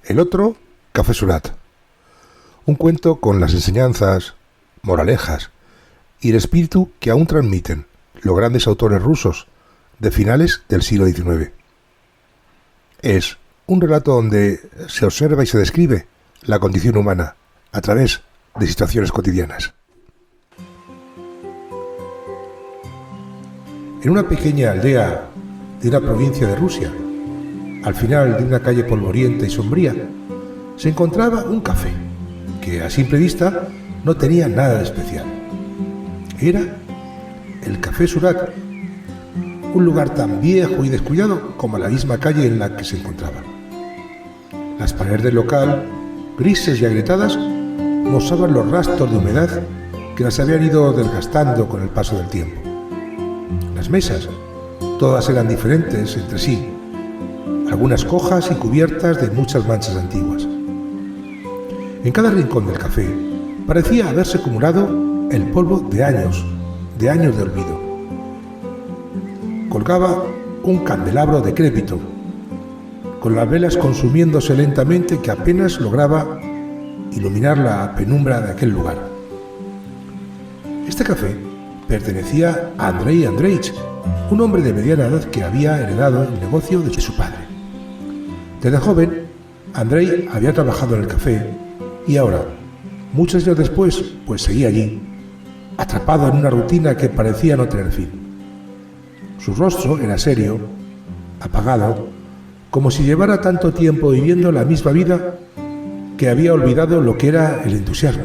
el otro, Café Surat. Un cuento con las enseñanzas, moralejas y el espíritu que aún transmiten los grandes autores rusos de finales del siglo XIX. Es un relato donde se observa y se describe la condición humana a través de situaciones cotidianas. En una pequeña aldea de una provincia de Rusia, al final de una calle polvorienta y sombría, se encontraba un café que a simple vista no tenía nada de especial. Era el Café Surat, un lugar tan viejo y descuidado como la misma calle en la que se encontraba. Las paredes del local, grises y agrietadas, mostraban los rastros de humedad que las habían ido desgastando con el paso del tiempo. Las mesas, todas eran diferentes entre sí, algunas cojas y cubiertas de muchas manchas antiguas. En cada rincón del café parecía haberse acumulado el polvo de años de olvido. Colgaba un candelabro decrépito, con las velas consumiéndose lentamente que apenas lograba iluminar la penumbra de aquel lugar. Este café pertenecía a Andrei Andreich, un hombre de mediana edad que había heredado el negocio de su padre. Desde joven, Andrei había trabajado en el café y ahora, muchos años después, pues seguía allí, atrapado en una rutina que parecía no tener fin. Su rostro era serio, apagado, como si llevara tanto tiempo viviendo la misma vida que había olvidado lo que era el entusiasmo.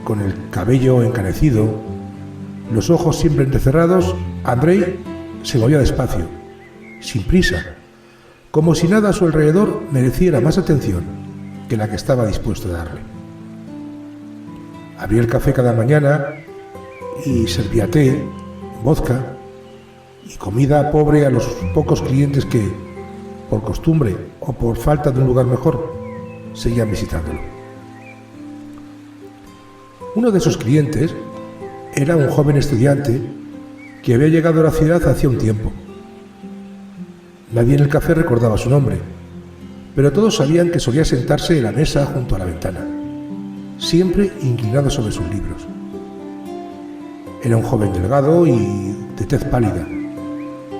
Con el cabello encanecido, los ojos siempre entrecerrados, Andrei se movía despacio, sin prisa, como si nada a su alrededor mereciera más atención que la que estaba dispuesto a darle. Abría el café cada mañana y servía té, vodka y comida pobre a los pocos clientes que, por costumbre o por falta de un lugar mejor, seguían visitándolo. Uno de esos clientes era un joven estudiante que había llegado a la ciudad hacía un tiempo. Nadie en el café recordaba su nombre, pero todos sabían que solía sentarse en la mesa junto a la ventana, siempre inclinado sobre sus libros. Era un joven delgado y de tez pálida,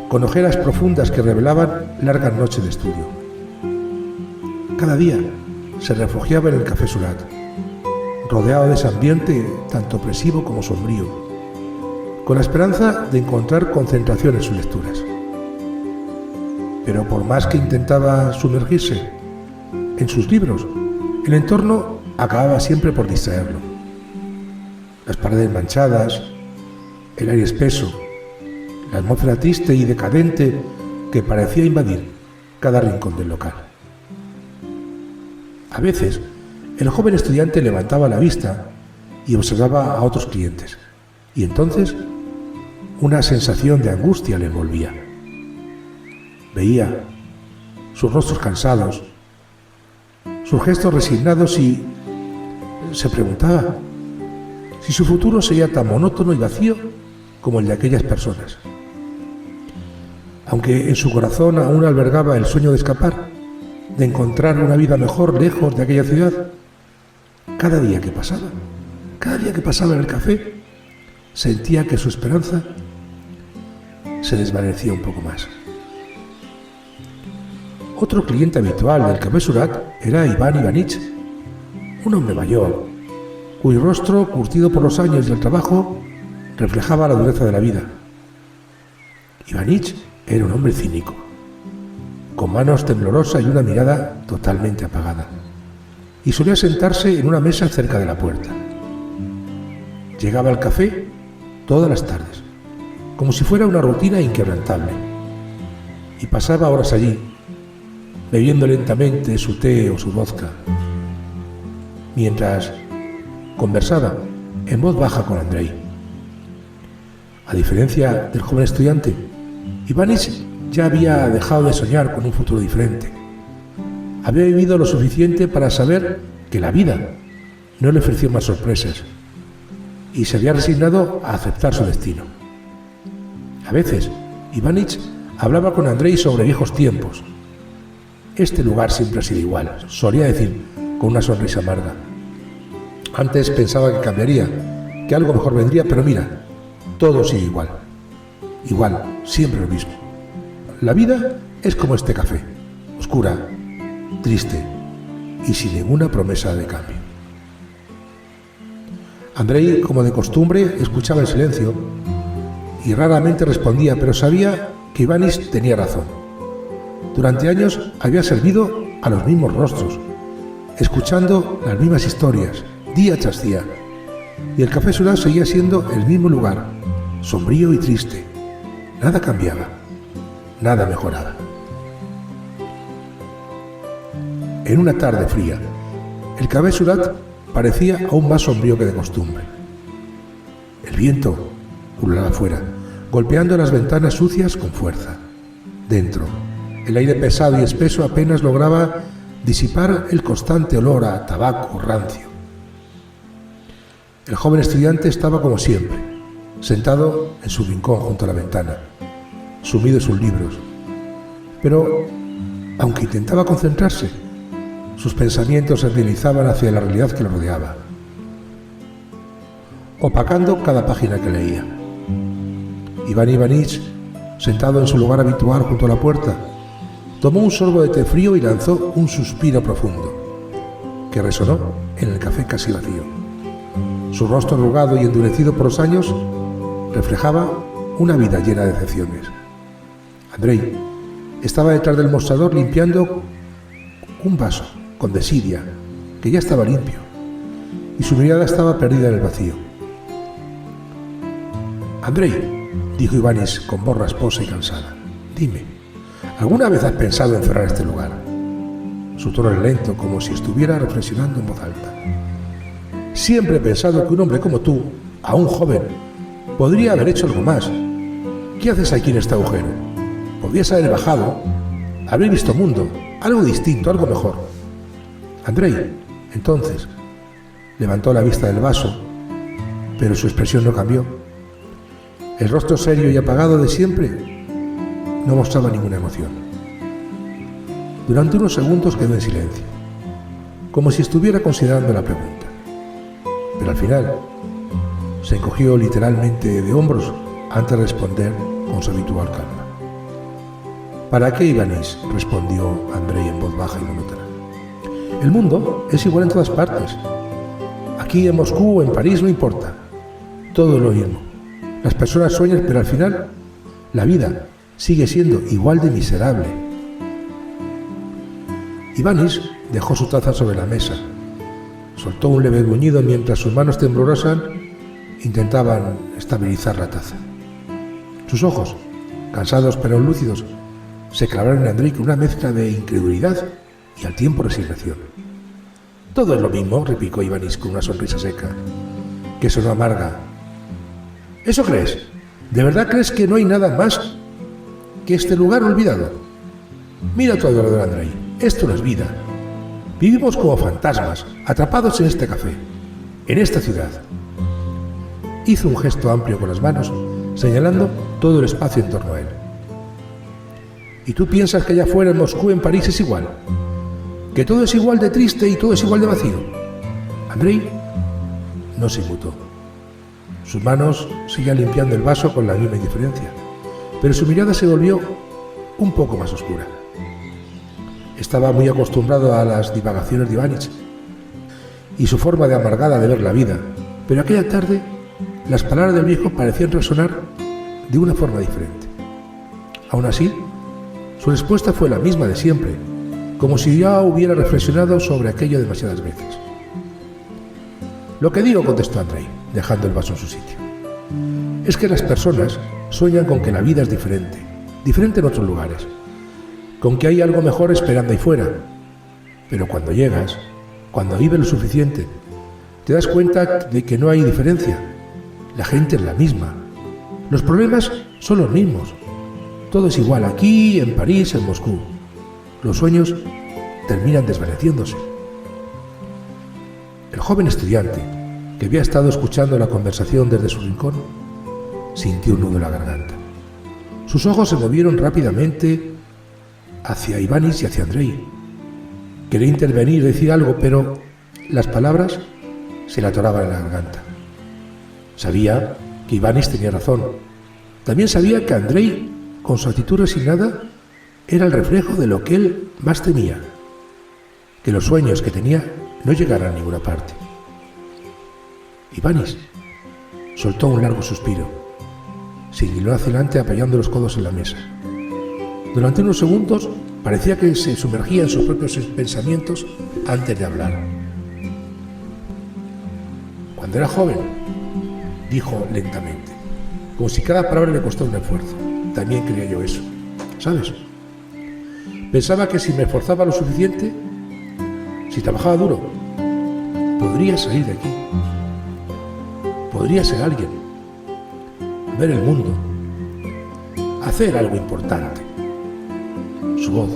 con ojeras profundas que revelaban largas noches de estudio. Cada día se refugiaba en el Café Surat, rodeado de ese ambiente tanto opresivo como sombrío, con la esperanza de encontrar concentración en sus lecturas. Pero por más que intentaba sumergirse en sus libros, el entorno acababa siempre por distraerlo. Las paredes manchadas, el aire espeso, la atmósfera triste y decadente que parecía invadir cada rincón del local. A veces, el joven estudiante levantaba la vista y observaba a otros clientes, y entonces una sensación de angustia le envolvía. Veía sus rostros cansados, sus gestos resignados y se preguntaba si su futuro sería tan monótono y vacío como el de aquellas personas. Aunque en su corazón aún albergaba el sueño de escapar, de encontrar una vida mejor lejos de aquella ciudad, cada día que pasaba en el café, sentía que su esperanza se desvanecía un poco más. Otro cliente habitual del Café Surat era Iván Ivanich, un hombre mayor, cuyo rostro, curtido por los años y el trabajo, reflejaba la dureza de la vida. Ivanich era un hombre cínico, con manos temblorosas y una mirada totalmente apagada, y solía sentarse en una mesa cerca de la puerta. Llegaba al café todas las tardes, como si fuera una rutina inquebrantable, y pasaba horas allí, bebiendo lentamente su té o su vodka, mientras conversaba en voz baja con Andrei. A diferencia del joven estudiante, Ivanich ya había dejado de soñar con un futuro diferente. Había vivido lo suficiente para saber que la vida no le ofreció más sorpresas y se había resignado a aceptar su destino. A veces, Ivanich hablaba con Andrei sobre viejos tiempos, este lugar siempre ha sido igual, solía decir con una sonrisa amarga. Antes pensaba que cambiaría, que algo mejor vendría, pero mira, todo sigue igual. Igual, siempre lo mismo. La vida es como este café, oscura, triste y sin ninguna promesa de cambio. Andrei, como de costumbre, escuchaba en silencio y raramente respondía, pero sabía que Ivánich tenía razón. Durante años había servido a los mismos rostros, escuchando las mismas historias, día tras día, y el Café Surat seguía siendo el mismo lugar, sombrío y triste. Nada cambiaba, nada mejoraba. En una tarde fría, el Café Surat parecía aún más sombrío que de costumbre. El viento ululaba afuera, golpeando las ventanas sucias con fuerza. Dentro, el aire pesado y espeso apenas lograba disipar el constante olor a tabaco rancio. El joven estudiante estaba como siempre, sentado en su rincón junto a la ventana, sumido en sus libros. Pero, aunque intentaba concentrarse, sus pensamientos se deslizaban hacia la realidad que lo rodeaba, opacando cada página que leía. Iván Ivánich, sentado en su lugar habitual junto a la puerta, tomó un sorbo de té frío y lanzó un suspiro profundo, que resonó en el café casi vacío. Su rostro arrugado y endurecido por los años reflejaba una vida llena de decepciones. Andrei estaba detrás del mostrador limpiando un vaso con desidia, que ya estaba limpio, y su mirada estaba perdida en el vacío. «Andrei», dijo Ivánich con voz rasposa y cansada, «dime, ¿alguna vez has pensado en cerrar este lugar?» Su tono era lento, como si estuviera reflexionando en voz alta. «Siempre he pensado que un hombre como tú, aún joven, podría haber hecho algo más. ¿Qué haces aquí en este agujero? Podrías haber bajado, haber visto mundo, algo distinto, algo mejor». Andrei, entonces, levantó la vista del vaso, pero su expresión no cambió. El rostro serio y apagado de siempre no mostraba ninguna emoción. Durante unos segundos quedó en silencio, como si estuviera considerando la pregunta. Pero al final se encogió literalmente de hombros antes de responder con su habitual calma. «¿Para qué, Ivánich?», respondió Andrei en voz baja y monótona. «El mundo es igual en todas partes. Aquí en Moscú o en París no importa. Todo es lo mismo. Las personas sueñan, pero al final la vida sigue siendo igual de miserable». Ivánich dejó su taza sobre la mesa. Soltó un leve gruñido mientras sus manos temblorosas intentaban estabilizar la taza. Sus ojos, cansados pero lúcidos, se clavaron en Andrei con una mezcla de incredulidad y al tiempo resignación. «Todo es lo mismo», replicó Ivánich con una sonrisa seca, que sonó amarga. «¿Eso crees? ¿De verdad crees que no hay nada más que este lugar olvidado? Mira a tu alrededor, Andrei. Esto no es vida. Vivimos como fantasmas, atrapados en este café, en esta ciudad». Hizo un gesto amplio con las manos, señalando todo el espacio en torno a él. «¿Y tú piensas que allá afuera en Moscú, en París, es igual? ¿Que todo es igual de triste y todo es igual de vacío?» Andrei no se inmutó. Sus manos seguían limpiando el vaso con la misma indiferencia, pero su mirada se volvió un poco más oscura. Estaba muy acostumbrado a las divagaciones de Ivánich y su forma de amargada de ver la vida, pero aquella tarde las palabras del viejo parecían resonar de una forma diferente. Aún así, su respuesta fue la misma de siempre, como si ya hubiera reflexionado sobre aquello demasiadas veces. «Lo que digo», contestó Andrei, dejando el vaso en su sitio, «es que las personas sueñan con que la vida es diferente, diferente en otros lugares, con que hay algo mejor esperando ahí fuera. Pero cuando llegas, cuando vives lo suficiente, te das cuenta de que no hay diferencia. La gente es la misma. Los problemas son los mismos. Todo es igual aquí, en París, en Moscú. Los sueños terminan desvaneciéndose». El joven estudiante, que había estado escuchando la conversación desde su rincón, sintió un nudo en la garganta. Sus ojos se movieron rápidamente hacia Ivánich y hacia Andrei, Quería intervenir, decir algo, pero las palabras se le atoraban en la garganta. Sabía que Ibáñez tenía razón. También sabía que Andrei, con su actitud resignada, era el reflejo de lo que él más temía, que los sueños que tenía no llegaran a ninguna parte. Ibáñez soltó un largo suspiro. Se inclinó hacia adelante apoyando los codos en la mesa. Durante unos segundos parecía que se sumergía en sus propios pensamientos antes de hablar. Cuando era joven, dijo lentamente, como si cada palabra le costara un esfuerzo. También creía yo eso, ¿sabes? Pensaba que si me esforzaba lo suficiente, si trabajaba duro, podría salir de aquí. Podría ser alguien, ver el mundo, hacer algo importante. Su voz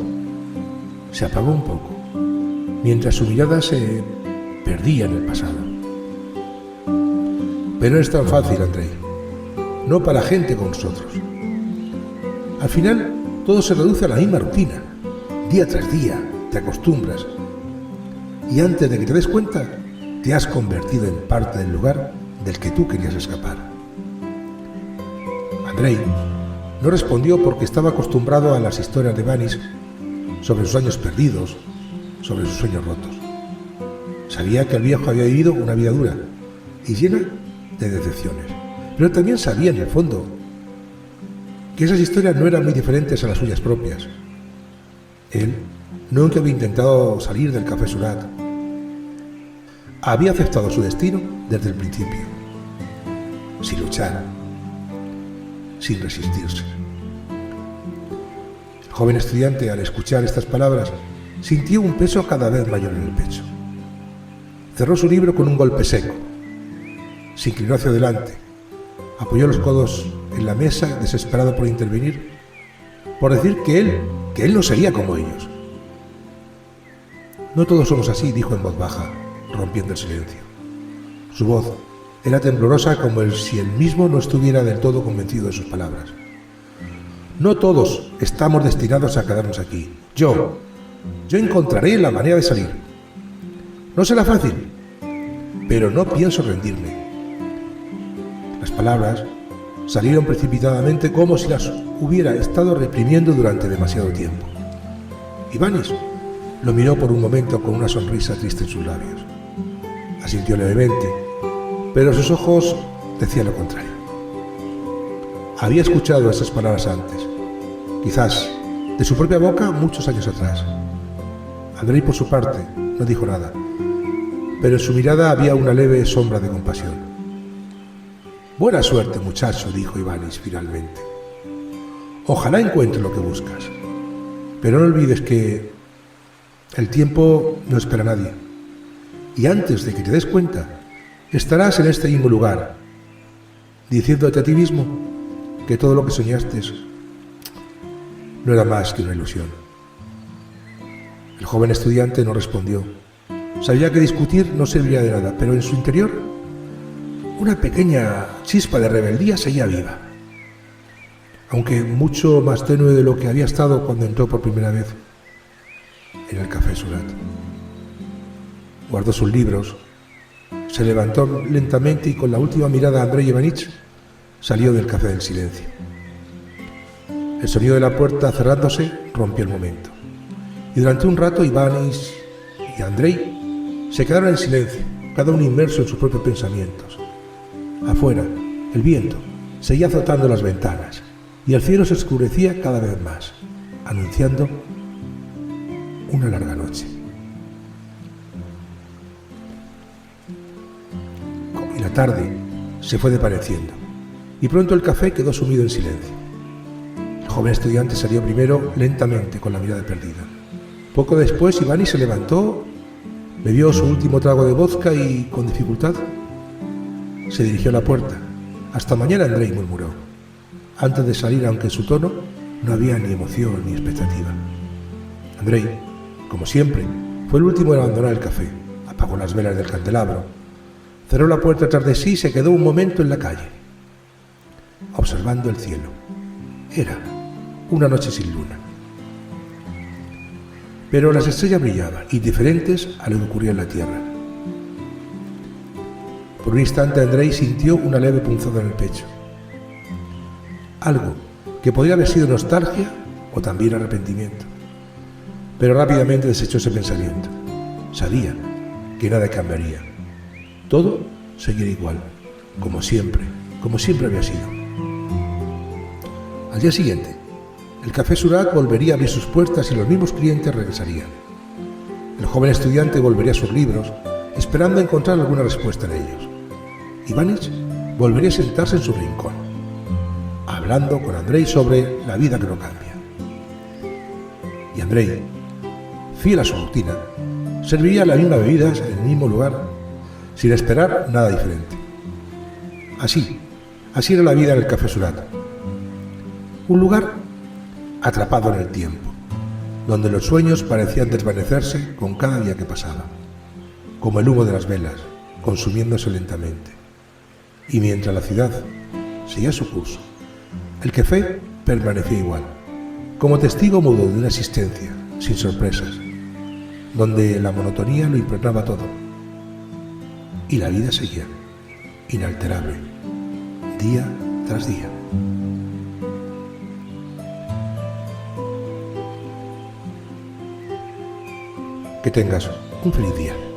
se apagó un poco, mientras su mirada se perdía en el pasado. Pero no es tan fácil, Andrei. No para gente como nosotros. Al final, todo se reduce a la misma rutina. Día tras día, te acostumbras. Y antes de que te des cuenta, te has convertido en parte del lugar del que tú querías escapar. Andrei no respondió porque estaba acostumbrado a las historias de Ibáñez sobre sus años perdidos, sobre sus sueños rotos. Sabía que el viejo había vivido una vida dura y llena de decepciones, pero también sabía en el fondo que esas historias no eran muy diferentes a las suyas propias. Él nunca había intentado salir del Café Surat. Había aceptado su destino desde el principio, sin luchar, sin resistirse. El joven estudiante, al escuchar estas palabras, sintió un peso cada vez mayor en el pecho. Cerró su libro con un golpe seco. Se inclinó hacia adelante, apoyó los codos en la mesa, desesperado por intervenir, por decir que él no sería como ellos. No todos somos así, dijo en voz baja, rompiendo el silencio. Su voz era temblorosa como si él mismo no estuviera del todo convencido de sus palabras. No todos estamos destinados a quedarnos aquí. Yo encontraré la manera de salir. No será fácil, pero no pienso rendirme. Las palabras salieron precipitadamente como si las hubiera estado reprimiendo durante demasiado tiempo. Ibáñez lo miró por un momento con una sonrisa triste en sus labios. Asintió levemente, pero sus ojos decían lo contrario. Había escuchado esas palabras antes, quizás de su propia boca muchos años atrás. Andrei, por su parte, no dijo nada, pero en su mirada había una leve sombra de compasión. Buena suerte, muchacho, dijo Ibáñez finalmente. Ojalá encuentres lo que buscas, pero no olvides que el tiempo no espera a nadie, y antes de que te des cuenta, estarás en este mismo lugar, diciéndote a ti mismo que todo lo que soñaste no era más que una ilusión. El joven estudiante no respondió. Sabía que discutir no serviría de nada, pero en su interior una pequeña chispa de rebeldía seguía viva, aunque mucho más tenue de lo que había estado cuando entró por primera vez en el Café Surat. Guardó sus libros, se levantó lentamente y con la última mirada a Andrei Ibáñez salió del Café del Silencio. El sonido de la puerta cerrándose rompió el momento, y durante un rato Ibáñez y Andrei se quedaron en silencio, cada uno inmerso en sus propios pensamientos. Afuera, el viento seguía azotando las ventanas y el cielo se oscurecía cada vez más, anunciando una larga noche. Y la tarde se fue desvaneciendo y pronto el café quedó sumido en silencio. El joven estudiante salió primero lentamente con la mirada perdida. Poco después Ibáñez se levantó, bebió su último trago de vodka y, con dificultad, se dirigió a la puerta. Hasta mañana, Andrei, murmuró, antes de salir, aunque en su tono no había ni emoción ni expectativa. Andrei, como siempre, fue el último en abandonar el café. Apagó las velas del candelabro, cerró la puerta tras de sí y se quedó un momento en la calle, observando el cielo. Era una noche sin luna. pero las estrellas brillaban, indiferentes a lo que ocurría en la Tierra. Por un instante Andrei sintió una leve punzada en el pecho. Algo que podría haber sido nostalgia o también arrepentimiento. Pero rápidamente desechó ese pensamiento. Sabía que nada cambiaría. Todo seguiría igual, como siempre había sido. Al día siguiente, el Café Surat volvería a abrir sus puertas y los mismos clientes regresarían. El joven estudiante volvería a sus libros, esperando encontrar alguna respuesta en ellos. Ivánich volvería a sentarse en su rincón, hablando con Andrei sobre la vida que no cambia. Y Andrei, fiel a su rutina, serviría las mismas bebidas en el mismo lugar, sin esperar nada diferente. Así era la vida en el Café Surat. Un lugar atrapado en el tiempo, donde los sueños parecían desvanecerse con cada día que pasaba, como el humo de las velas, consumiéndose lentamente. Y mientras la ciudad seguía su curso, el café permanecía igual, como testigo mudo de una existencia sin sorpresas, donde la monotonía lo impregnaba todo. Y la vida seguía, inalterable, día tras día. Que tengas un feliz día.